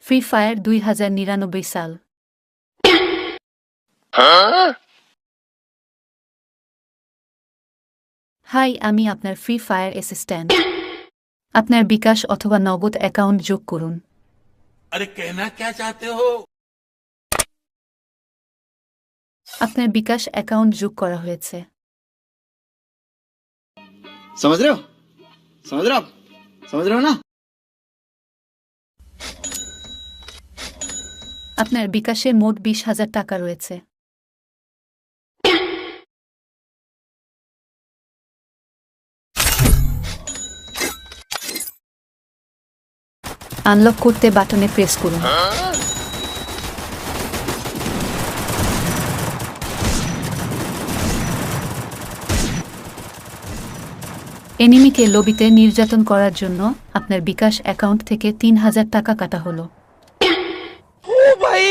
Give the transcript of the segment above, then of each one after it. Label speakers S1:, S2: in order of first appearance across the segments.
S1: Free fire 2099 সাল। High, আমি আপনার ফ্রি ফায়ার অ্যাসিস্ট্যান্ট। আপনার বিকাশ অথবা নগদ অ্যাকাউন্ট যোগ করুন।
S2: अरे कहना क्या चाहते हो?
S1: আপনার বিকাশ অ্যাকাউন্ট যোগ করা হয়েছে।
S3: समझ रहे हो? समझ रहे हो आप? समझ रहे हो ना?
S1: আপনার বিকাশে মোট 20,000 টাকা রয়েছে। আনলক করতে বাটনে প্রেস করুন। এনিমিকে লবিতে নির্যাতন করার জন্য আপনার বিকাশ অ্যাকাউন্ট থেকে 3,000 টাকা কাটা হলো।
S2: ओ भाई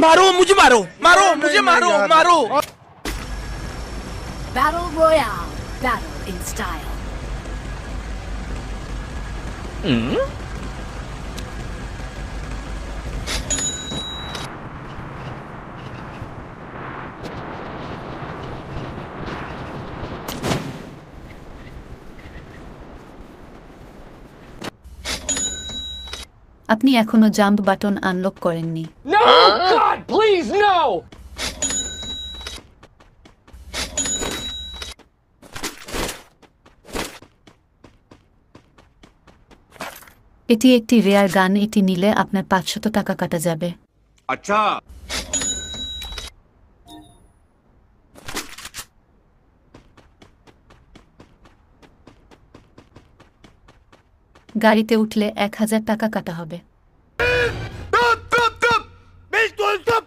S2: मारो मुझे मारो मारो मुझे मारो मारो
S4: Battle Royale. Battle in style.
S1: আপনি এখনো জাম্প বাটন আনলক করেননি।
S5: No! God, please, no!
S1: এটি একটি রেয়ার গান, এটি নিলে আপনার 500 টাকা কাটা যাবে।
S2: अच्छा
S1: গাড়িতে উঠলে 1,000 টাকা কাটা হবে।
S2: बिल्कुल तब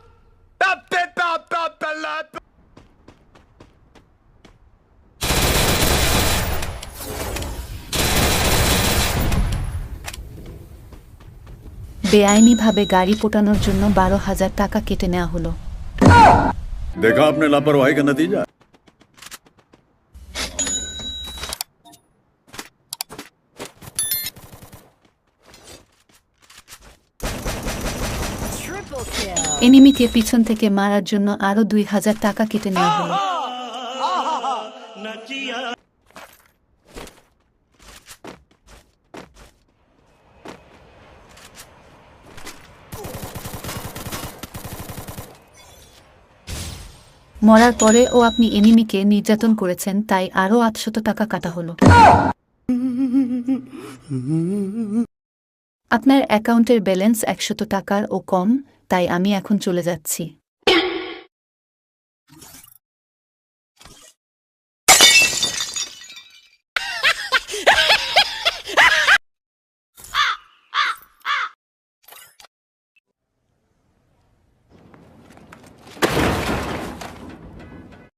S1: বেআইনিভাবে গাড়ি পোটানোর জন্য 12,000 টাকা কেটে নেওয়া হলো।
S6: देखा आपने लापरवाही का नतीजा।
S4: Triple kill.
S1: এনিমিকে পিছন থেকে মারার জন্য আরও 2,000 টাকা কেটে নেওয়া হলো। মরার পরেও আপনি এনিমিকে নির্যাতন করেছেন, তাই আরও 800 টাকা কাটা হলো। আপনার অ্যাকাউন্টের ব্যালেন্স 100 টাকার ও কম, তাই আমি এখন চলে যাচ্ছি।